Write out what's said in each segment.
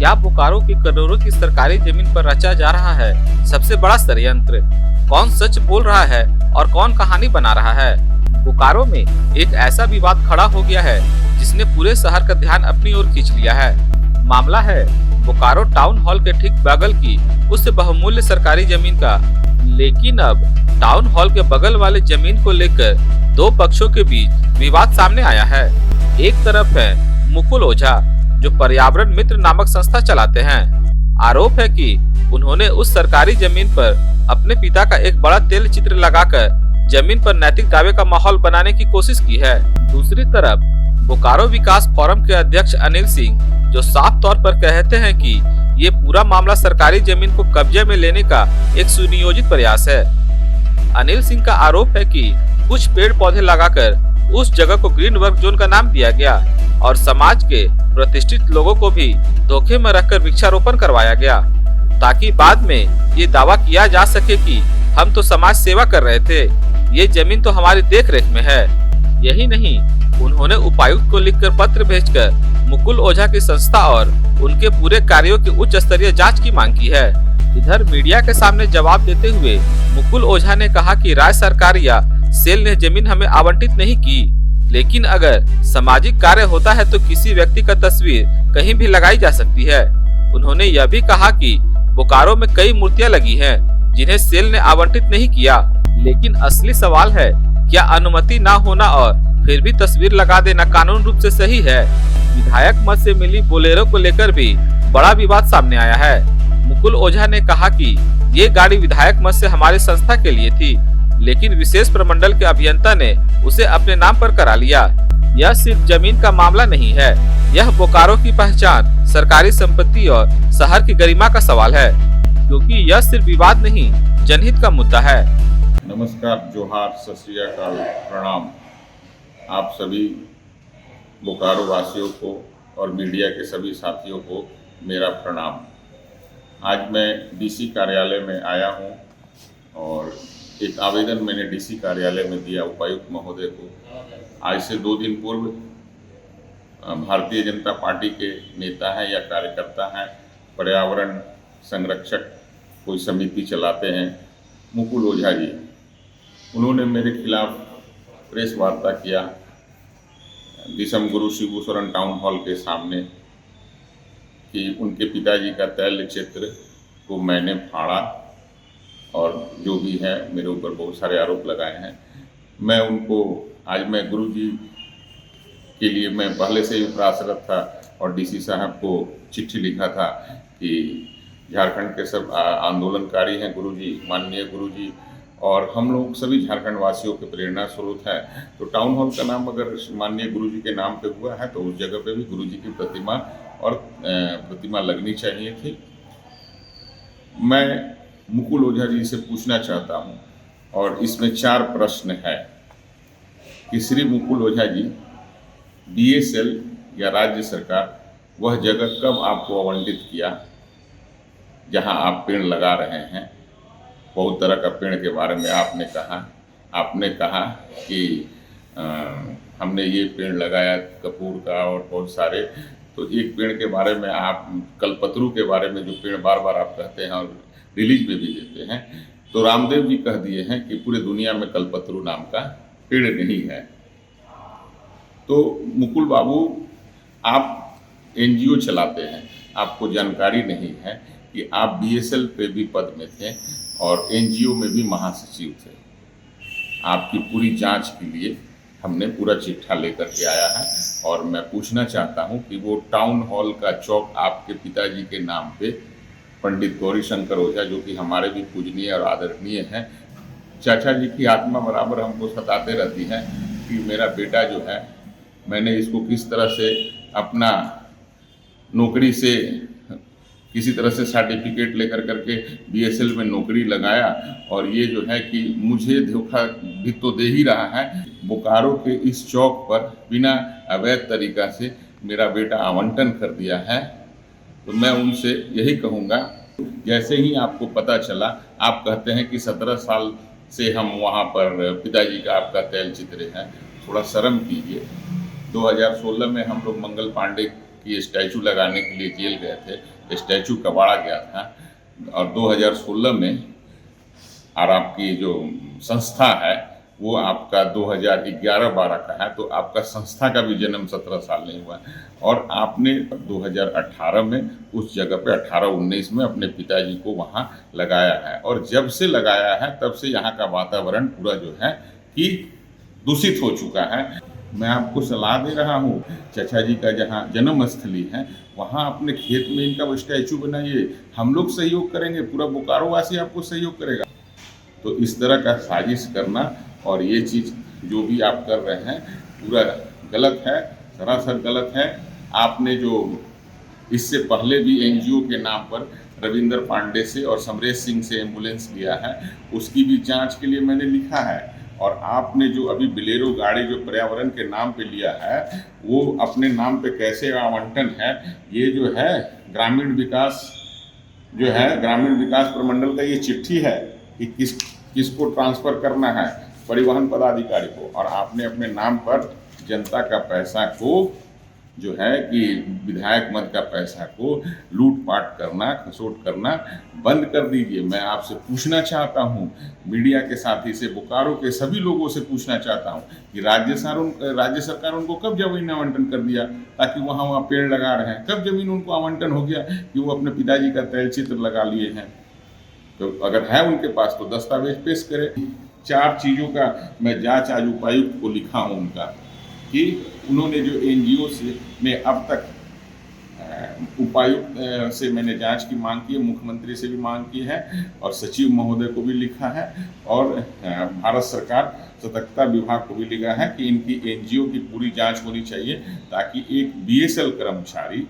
क्या बोकारो की करोड़ों की सरकारी जमीन पर रचा जा रहा है सबसे बड़ा षड्यंत्र? कौन सच बोल रहा है और कौन कहानी बना रहा है? बोकारो में एक ऐसा विवाद खड़ा हो गया है जिसने पूरे शहर का ध्यान अपनी ओर खींच लिया है। मामला है बोकारो टाउन हॉल के ठीक बगल की उस बहुमूल्य सरकारी जमीन का। लेकिन अब टाउन हॉल के बगल वाले जमीन को लेकर दो पक्षों के बीच विवाद सामने आया है। एक तरफ है मुकुल ओझा, जो पर्यावरण मित्र नामक संस्था चलाते हैं। आरोप है कि उन्होंने उस सरकारी जमीन पर अपने पिता का एक बड़ा तेल चित्र लगाकर जमीन पर नैतिक दावे का माहौल बनाने की कोशिश की है। दूसरी तरफ बोकारो विकास फोरम के अध्यक्ष अनिल सिंह, जो साफ तौर पर कहते हैं कि ये पूरा मामला सरकारी जमीन को कब्जे में लेने का एक सुनियोजित प्रयास है। अनिल सिंह का आरोप है कि कुछ पेड़ पौधे लगाकर उस जगह को ग्रीन वर्क जोन का नाम दिया गया और समाज के प्रतिष्ठित लोगों को भी धोखे में रखकर वृक्षारोपण करवाया गया, ताकि बाद में ये दावा किया जा सके कि हम तो समाज सेवा कर रहे थे, ये जमीन तो हमारी देख रेख में है। यही नहीं, उन्होंने उपायुक्त को लिखकर पत्र भेजकर मुकुल ओझा की संस्था और उनके पूरे कार्यों की उच्च स्तरीय जांच की मांग की है। इधर मीडिया के सामने जवाब देते हुए मुकुल ओझा ने कहा कि राज्य सरकार या सेल ने जमीन हमें आवंटित नहीं की, लेकिन अगर सामाजिक कार्य होता है तो किसी व्यक्ति का तस्वीर कहीं भी लगाई जा सकती है। उन्होंने यह भी कहा कि बोकारो में कई मूर्तियां लगी हैं जिन्हें सेल ने आवंटित नहीं किया, लेकिन असली सवाल है क्या अनुमति न होना और फिर भी तस्वीर लगा देना कानून रूप से सही है? विधायक मत से मिली बोलेरो को लेकर भी बड़ा विवाद सामने आया है। मुकुल ओझा ने कहा कि ये गाड़ी विधायक मत से हमारी संस्था के लिए थी, लेकिन विशेष प्रमंडल के अभियंता ने उसे अपने नाम पर करा लिया। यह सिर्फ जमीन का मामला नहीं है, यह बोकारो की पहचान, सरकारी संपत्ति और शहर की गरिमा का सवाल है, क्योंकि यह सिर्फ विवाद नहीं, जनहित का मुद्दा है। नमस्कार, जोहार, सत श्री अकाल, प्रणाम। आप सभी बोकारो वासियों को और मीडिया के सभी साथियों को मेरा प्रणाम। आज मैं डीसी कार्यालय में आया हूं और एक आवेदन मैंने डीसी कार्यालय में दिया उपायुक्त महोदय को। आज से 2 दिन पूर्व भारतीय जनता पार्टी के नेता हैं या कार्यकर्ता हैं, पर्यावरण संरक्षक कोई समिति चलाते हैं, मुकुल ओझा जी, उन्होंने मेरे खिलाफ प्रेस वार्ता किया दिसम गुरु शिबूशरण टाउन हॉल के सामने कि उनके पिताजी का तैल चित्र को मैंने फाड़ा और जो भी है मेरे ऊपर बहुत सारे आरोप लगाए हैं। मैं उनको आज मैं गुरुजी के लिए मैं पहले से ही प्रयासरत था और डीसी साहब को चिट्ठी लिखा था कि झारखंड के सब आंदोलनकारी हैं गुरुजी, माननीय गुरुजी, और हम लोग सभी झारखंड वासियों के प्रेरणा स्रोत है। तो टाउन हॉल का नाम अगर माननीय गुरुजी के नाम पे हुआ है तो उस जगह पे भी गुरुजी की प्रतिमा लगनी चाहिए थी। मैं मुकुल ओझा जी से पूछना चाहता हूं और इसमें 4 प्रश्न है कि श्री मुकुल ओझा जी, बीएसएल या राज्य सरकार वह जगह कब आपको आवंटित किया जहां आप पेड़ लगा रहे हैं? बहुत तरह का पेड़ के बारे में आपने कहा कि हमने ये पेड़ लगाया कपूर का और बहुत सारे। तो एक पेड़ के बारे में आप कल्पतरू के बारे में जो पेड़ बार बार आप कहते हैं और रिलीज में भी देते हैं, तो रामदेव जी कह दिए हैं कि पूरे दुनिया में कल्पतरू नाम का पेड़ नहीं है। तो मुकुल बाबू, आप एनजीओ चलाते हैं, आपको जानकारी नहीं है कि आप बीएसएल पे भी पद में थे और एनजीओ में भी महासचिव थे। आपकी पूरी जांच के लिए हमने पूरा चिट्ठा लेकर के आया है और मैं पूछना चाहता हूं कि वो टाउन हॉल का चौक आपके पिताजी के नाम पे, पंडित गौरी शंकर ओझा, जो कि हमारे भी पूजनीय और आदरणीय हैं, चाचा जी की आत्मा बराबर हमको सताते रहती है कि मेरा बेटा जो है, मैंने इसको किस तरह से अपना नौकरी से किसी तरह से सर्टिफिकेट लेकर करके बीएसएल में नौकरी लगाया और ये जो है कि मुझे धोखा भी तो दे ही रहा है। बोकारो के इस चौक पर बिना अवैध तरीका से मेरा बेटा आवंटन कर दिया है। तो मैं उनसे यही कहूँगा, जैसे ही आपको पता चला, आप कहते हैं कि 17 साल से हम वहाँ पर पिताजी का आपका तैल चित्र है, थोड़ा शर्म कीजिए। 2016 में हम लोग मंगल पांडे कि स्टैचू लगाने के लिए जेल गए थे, स्टैचू कबाड़ा गया था और 2016 में और आपकी जो संस्था है वो आपका 2011-12 का है, तो आपका संस्था का भी जन्म 17 साल नहीं हुआ और आपने 2018 में उस जगह पे 18-19 में अपने पिताजी को वहाँ लगाया है और जब से लगाया है तब से यहाँ का वातावरण पूरा जो है कि दूषित हो चुका है। मैं आपको सलाह दे रहा हूँ, चाचा जी का जहाँ जन्म स्थली है वहाँ अपने खेत में इनका वो स्टैचू बनाइए, हम लोग सहयोग करेंगे, पूरा बोकारो वासी आपको सहयोग करेगा। तो इस तरह का साजिश करना और ये चीज़ जो भी आप कर रहे हैं पूरा गलत है, सरासर गलत है। आपने जो इससे पहले भी एनजीओ के नाम पर रविंद्र पांडे से और समरेश सिंह से एम्बुलेंस लिया है, उसकी भी जांच के लिए मैंने लिखा है। और आपने जो अभी बिलेरो गाड़ी जो पर्यावरण के नाम पे लिया है वो अपने नाम पे कैसे आवंटन है, ये जो है ग्रामीण विकास जो है ग्रामीण विकास प्रमंडल का ये चिट्ठी है कि किसको ट्रांसफ़र करना है, परिवहन पदाधिकारी को, और आपने अपने नाम पर जनता का पैसा को जो है कि विधायक मद का पैसा को लूटपाट करना, खसोट करना बंद कर दीजिए। मैं आपसे पूछना चाहता हूँ, मीडिया के साथी से, बोकारो के सभी लोगों से पूछना चाहता हूँ कि राज्य सरकार उनको कब जमीन आवंटन कर दिया ताकि वहाँ पेड़ लगा रहे हैं, कब जमीन उनको आवंटन हो गया कि वो अपने पिताजी का तैलचित्र लगा लिए हैं। तो अगर है उनके पास तो दस्तावेज पेश करें। 4 चीज़ों का मैं जांच आज उपायुक्त को लिखा हूँ उनका कि उन्होंने जो एनजीओ से में अब तक उपायुक्त से मैंने जांच की मांग की है, मुख्यमंत्री से भी मांग की है और सचिव महोदय को भी लिखा है और भारत सरकार सतर्कता विभाग को भी लिखा है कि इनकी एनजीओ की पूरी जांच होनी चाहिए ताकि एक बीएसएल कर्मचारी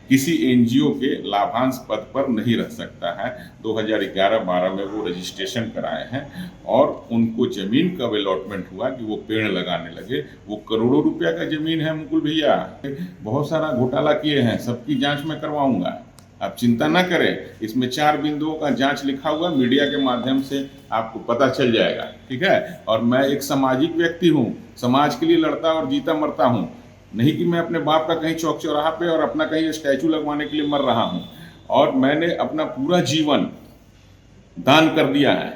किसी एनजीओ के लाभांश पद पर नहीं रह सकता है। 2011-12 में वो रजिस्ट्रेशन कराए हैं और उनको ज़मीन कब अलॉटमेंट हुआ कि वो पेड़ लगाने लगे। वो करोड़ों रुपया का ज़मीन है मुकुल भैया, बहुत सारा घोटाला किए हैं, सबकी जांच मैं करवाऊंगा, आप चिंता ना करें। इसमें 4 बिंदुओं का जांच लिखा हुआ, मीडिया के माध्यम से आपको पता चल जाएगा, ठीक है। और मैं एक सामाजिक व्यक्ति हूँ, समाज के लिए लड़ता और जीता मरता हूँ, नहीं कि मैं अपने बाप का कहीं चौक चौराहा पे और अपना कहीं स्टैचू लगवाने के लिए मर रहा हूँ। और मैंने अपना पूरा जीवन दान कर दिया है।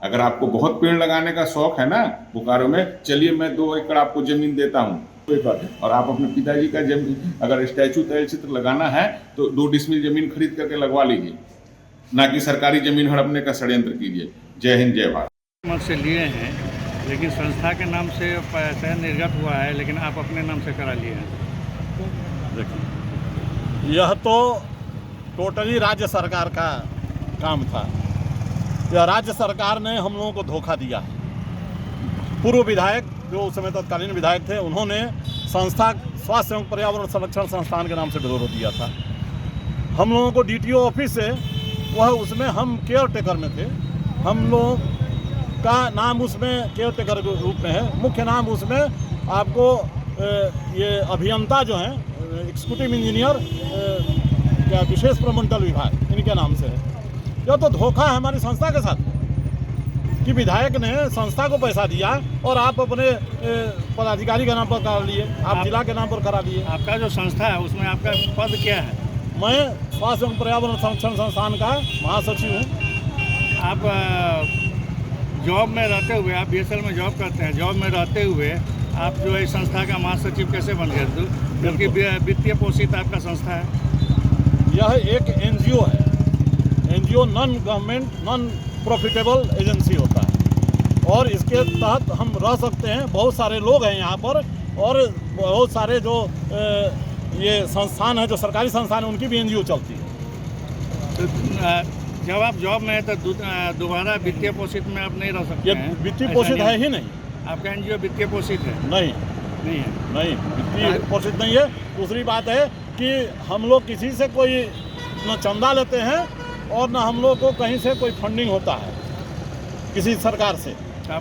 अगर आपको बहुत पेड़ लगाने का शौक है ना बोकारो में, चलिए मैं 2 एकड़ आपको ज़मीन देता हूँ और आप अपने पिताजी का जमीन अगर स्टैचू तैलचित्र लगाना है तो 2 डिसमिल ज़मीन खरीद करके लगवा लीजिए, ना कि सरकारी ज़मीन हड़पने का षड्यंत्र कीजिए। जय हिंद, जय भारत। मत से लिए हैं लेकिन संस्था के नाम से पैसा निर्गत हुआ है, लेकिन आप अपने नाम से करा लिए हैं। देखिए, यह तो टोटली राज्य सरकार का काम था। यह राज्य सरकार ने हम लोगों को धोखा दिया है। पूर्व विधायक जो उस समय तत्कालीन विधायक थे, उन्होंने संस्था स्वास्थ्य एवं पर्यावरण संरक्षण संस्थान के नाम से विरोध दिया था। हम लोगों को डीटीओ ऑफिस से वह उसमें हम केयर टेकर में थे, हम लोग का नाम उसमें केयर टेकर के रूप में है, मुख्य नाम उसमें आपको ये अभियंता जो हैं एग्जीक्यूटिव इंजीनियर क्या विशेष प्रमंडल विभाग, इनके नाम से है। यह तो धोखा है हमारी संस्था के साथ कि विधायक ने संस्था को पैसा दिया और आप अपने पदाधिकारी के नाम पर करा लिए, आप जिला के नाम पर करा लिए। आपका जो संस्था है उसमें आपका पद क्या है? मैं स्वास्थ्य एवं पर्यावरण संरक्षण संस्थान का महासचिव हूँ। आप जॉब में रहते हुए, आप बीएसएल में जॉब करते हैं, जॉब में रहते हुए आप जो है संस्था का महासचिव कैसे बन गए, जबकि वित्तीय पोषित आपका संस्था है? यह एक एनजीओ है। NGO non government non profitable agency होता है और इसके तहत हम रह सकते हैं। बहुत सारे लोग हैं यहाँ पर और बहुत सारे जो ये संस्थान है, जो सरकारी संस्थान है, उनकी भी एनजीओ चलती है। तो जब आप जॉब में है तो दोबारा वित्तीय पोषित में आप नहीं रह सकते ये हैं? वित्तीय पोषित है ही नहीं। आपका एनजीओ वित्तीय पोषित है? नहीं है, नहीं वित्तीय पोषित नहीं है। दूसरी बात है कि हम लोग किसी से कोई न चंदा लेते हैं और न हम लोग को कहीं से कोई फंडिंग होता है किसी सरकार से।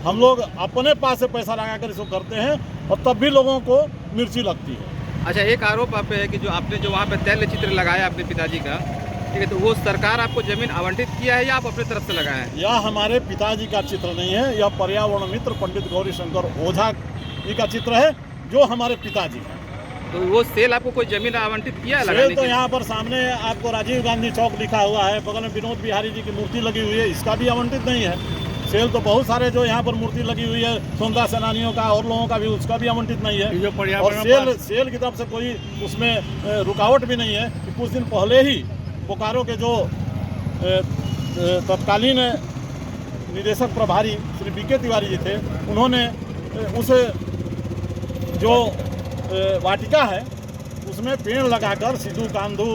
हम लोग अपने पास से पैसा लगा कर इसको करते हैं और तब भी लोगों को मिर्ची लगती है। अच्छा, एक आरोप आप पे है कि जो आपने जो वहाँ पे तैल चित्र लगाया अपने पिताजी का, ठीक है, तो वो सरकार आपको जमीन आवंटित किया है या आप अपने तरफ से लगाए हैं? यह हमारे पिताजी का चित्र नहीं है, यह पर्यावरण मित्र पंडित गौरी शंकर ओझा जी का चित्र है, जो हमारे पिताजी हैं। तो वो सेल आपको कोई जमीन आवंटित किया है सेल लगाने तो के लिए? यहाँ पर सामने आपको राजीव गांधी चौक लिखा हुआ है, बगल में विनोद बिहारी जी की मूर्ति लगी हुई है, इसका भी आवंटित नहीं है। सेल तो बहुत सारे जो यहाँ पर मूर्ति लगी हुई है स्वतंत्रता सेनानियों का और लोगों का भी, उसका भी आवंटित नहीं ये है। जो और पर्यावरण सेल की तरफ से कोई उसमें रुकावट भी नहीं है कि कुछ दिन पहले ही बोकारो के जो तत्कालीन निदेशक प्रभारी श्री बीके तिवारी जी थे, उन्होंने उस जो वाटिका है उसमें पेड़ लगाकर सिद्धू कांधू,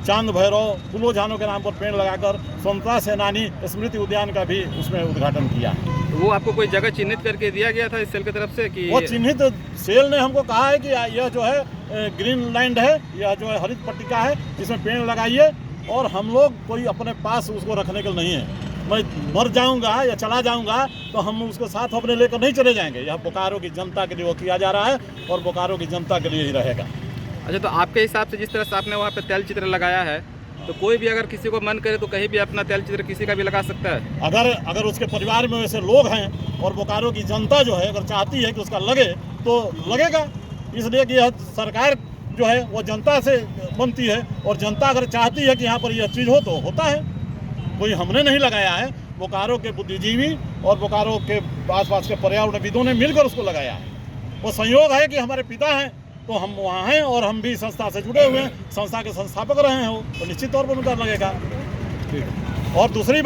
चांद भैरव, फूलो झानो के नाम पर पेड़ लगाकर स्वतंत्रता सेनानी स्मृति उद्यान का भी उसमें उद्घाटन किया। तो वो आपको कोई जगह चिन्हित करके दिया गया था इस सेल की तरफ से कि वो चिन्हित सेल ने हमको कहा है कि यह जो है ग्रीन लैंड है, यह जो है हरित पट्टिका है, इसमें पेड़ लगाइए, और हम लोग कोई अपने पास उसको रखने के नहीं है। मैं मर जाऊंगा या चला जाऊंगा तो हम उसको साथ अपने लेकर नहीं चले जाएंगे। यह बोकारो की जनता के लिए वो किया जा रहा है और बोकारो की जनता के लिए ही रहेगा। अच्छा, तो आपके हिसाब से जिस तरह से आपने वहाँ पे तैल चित्र लगाया है, तो कोई भी अगर किसी को मन करे तो कहीं भी अपना तैल चित्र किसी का भी लगा सकता है? अगर उसके परिवार में वैसे लोग हैं और बोकारो की जनता जो है अगर चाहती है कि उसका लगे तो लगेगा, इसलिए कि यह सरकार जो है वो जनता से बनती है और जनता अगर चाहती है कि यहाँ पर यह चीज़ हो तो होता है। कोई हमने नहीं लगाया है, बोकारो के बुद्धिजीवी और बोकारो के आसपास के पर्यावरणविदों ने मिलकर उसको लगाया है। वो संयोग है कि हमारे पिता हैं तो हम वहाँ हैं और हम भी संस्था से जुड़े हुए हैं, संस्था के संस्थापक रहे हैं वो, तो निश्चित तौर पर उनका लगेगा। और दूसरी